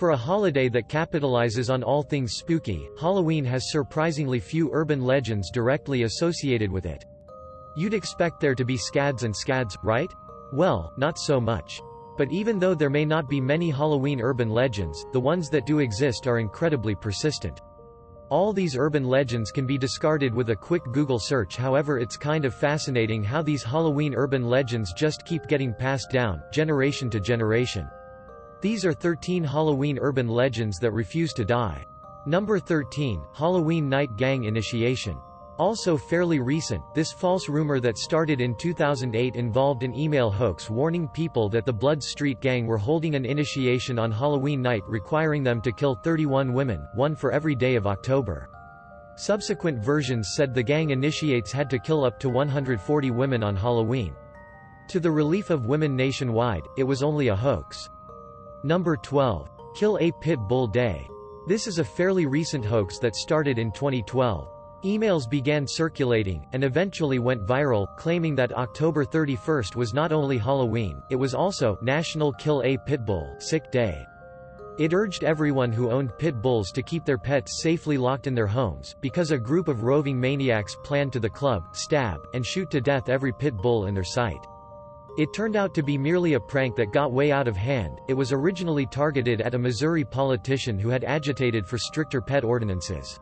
For a holiday that capitalizes on all things spooky, Halloween has surprisingly few urban legends directly associated with it. You'd expect there to be scads and scads, right? Well, not so much. But even though there may not be many Halloween urban legends, the ones that do exist are incredibly persistent. All these urban legends can be discarded with a quick Google search. However, it's kind of fascinating how these Halloween urban legends just keep getting passed down, generation to generation. These are 13 Halloween urban legends that refuse to die. Number 13, Halloween Night Gang Initiation. Also fairly recent, this false rumor that started in 2008 involved an email hoax warning people that the Blood Street Gang were holding an initiation on Halloween night requiring them to kill 31 women, one for every day of October. Subsequent versions said the gang initiates had to kill up to 140 women on Halloween. To the relief of women nationwide, it was only a hoax. Number 12. Kill a Pit Bull Day. This is a fairly recent hoax that started in 2012. Emails began circulating, and eventually went viral, claiming that October 31st was not only Halloween, it was also National Kill a Pitbull Sick Day. It urged everyone who owned pit bulls to keep their pets safely locked in their homes, because a group of roving maniacs planned to club, stab, and shoot to death every pit bull in their sight. It turned out to be merely a prank that got way out of hand. It was originally targeted at a Missouri politician who had agitated for stricter pet ordinances.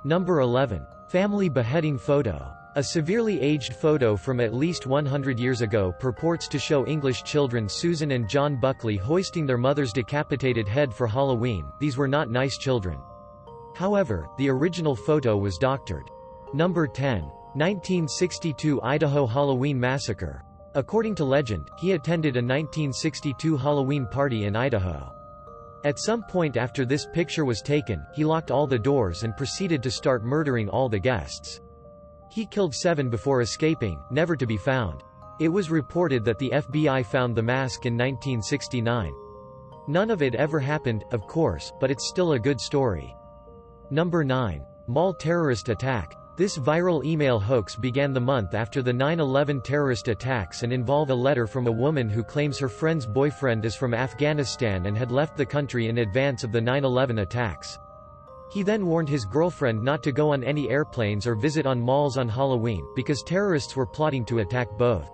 Number 11. Family Beheading Photo. A severely aged photo from at least 100 years ago purports to show English children Susan and John Buckley hoisting their mother's decapitated head for Halloween. These were not nice children. However, the original photo was doctored. Number 10. 1962 Idaho Halloween Massacre. According to legend, he attended a 1962 Halloween party in Idaho. At some point after this picture was taken, he locked all the doors and proceeded to start murdering all the guests. He killed 7 before escaping, never to be found. It was reported that the FBI found the mask in 1969. None of it ever happened, of course, but it's still a good story. Number 9. Mall Terrorist Attack. This viral email hoax began the month after the 9/11 terrorist attacks and involve a letter from a woman who claims her friend's boyfriend is from Afghanistan and had left the country in advance of the 9/11 attacks. He then warned his girlfriend not to go on any airplanes or visit on malls on Halloween, because terrorists were plotting to attack both.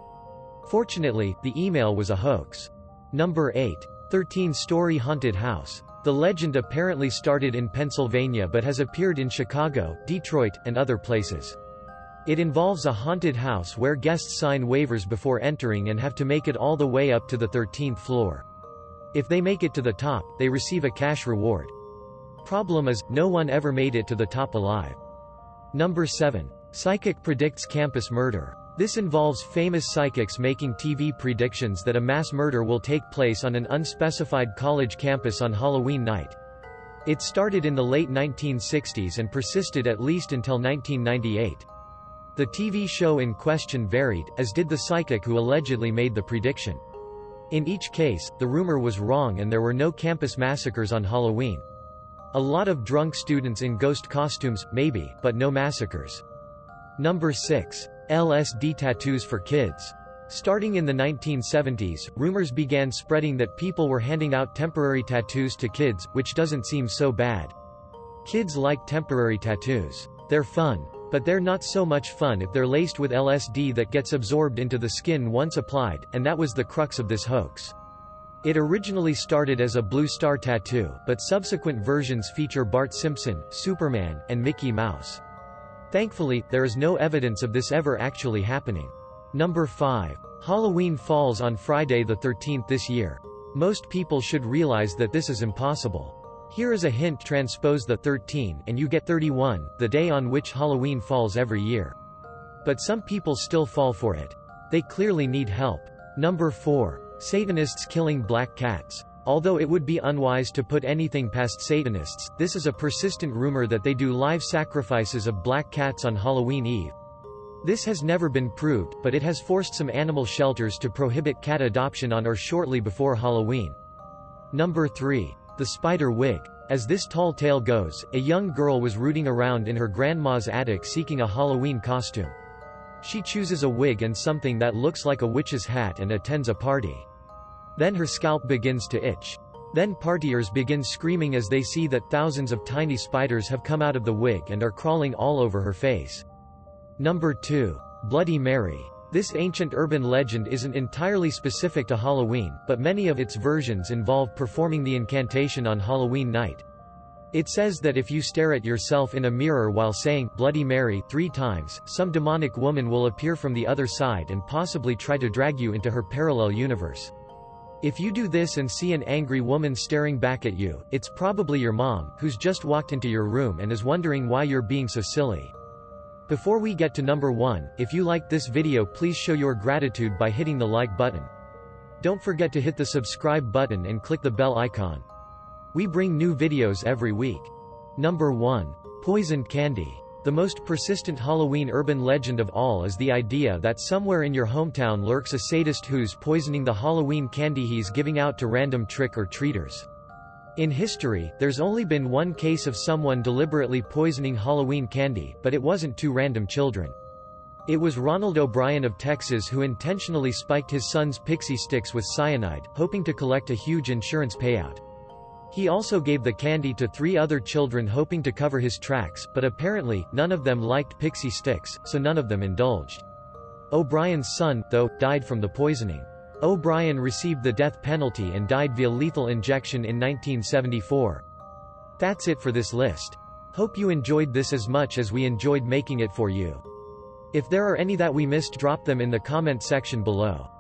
Fortunately, the email was a hoax. Number 8. 13-story haunted house. The legend apparently started in Pennsylvania but has appeared in Chicago, Detroit, and other places. It involves a haunted house where guests sign waivers before entering and have to make it all the way up to the 13th floor. If they make it to the top, they receive a cash reward. Problem is, no one ever made it to the top alive. Number 7. Psychic predicts campus murder. This involves famous psychics making TV predictions that a mass murder will take place on an unspecified college campus on Halloween night. It started in the late 1960s and persisted at least until 1998. The TV show in question varied, as did the psychic who allegedly made the prediction. In each case, the rumor was wrong and there were no campus massacres on Halloween. A lot of drunk students in ghost costumes, maybe, but no massacres. Number 6. LSD tattoos for kids. Starting in the 1970s, rumors began spreading that people were handing out temporary tattoos to kids, which doesn't seem so bad. Kids like temporary tattoos. They're fun. But they're not so much fun if they're laced with LSD that gets absorbed into the skin once applied, and that was the crux of this hoax. It originally started as a blue star tattoo, but subsequent versions feature Bart Simpson, Superman, and Mickey Mouse. Thankfully, there is no evidence of this ever actually happening. Number 5. Halloween falls on Friday the 13th this year. Most people should realize that this is impossible. Here is a hint: transpose the 13 and you get 31, the day on which Halloween falls every year. But some people still fall for it. They clearly need help. Number 4. Satanists killing black cats. Although it would be unwise to put anything past Satanists, this is a persistent rumor that they do live sacrifices of black cats on Halloween Eve. This has never been proved, but it has forced some animal shelters to prohibit cat adoption on or shortly before Halloween. Number 3. The spider wig. As this tall tale goes, a young girl was rooting around in her grandma's attic seeking a Halloween costume. She chooses a wig and something that looks like a witch's hat and attends a party. Then her scalp begins to itch. Then partiers begin screaming as they see that thousands of tiny spiders have come out of the wig and are crawling all over her face. Number 2. Bloody Mary. This ancient urban legend isn't entirely specific to Halloween, but many of its versions involve performing the incantation on Halloween night. It says that if you stare at yourself in a mirror while saying, Bloody Mary, 3 times, some demonic woman will appear from the other side and possibly try to drag you into her parallel universe. If you do this and see an angry woman staring back at you, it's probably your mom, who's just walked into your room and is wondering why you're being so silly. Before we get to number 1, if you liked this video, please show your gratitude by hitting the like button. Don't forget to hit the subscribe button and click the bell icon. We bring new videos every week. Number 1. Poisoned candy. The most persistent Halloween urban legend of all is the idea that somewhere in your hometown lurks a sadist who's poisoning the Halloween candy he's giving out to random trick-or-treaters. In history, there's only been one case of someone deliberately poisoning Halloween candy, but it wasn't 2 random children. It was Ronald O'Brien of Texas who intentionally spiked his son's pixie sticks with cyanide, hoping to collect a huge insurance payout. He also gave the candy to 3 other children hoping to cover his tracks, but apparently, none of them liked pixie sticks, so none of them indulged. O'Brien's son, though, died from the poisoning. O'Brien received the death penalty and died via lethal injection in 1974. That's it for this list. Hope you enjoyed this as much as we enjoyed making it for you. If there are any that we missed, drop them in the comment section below.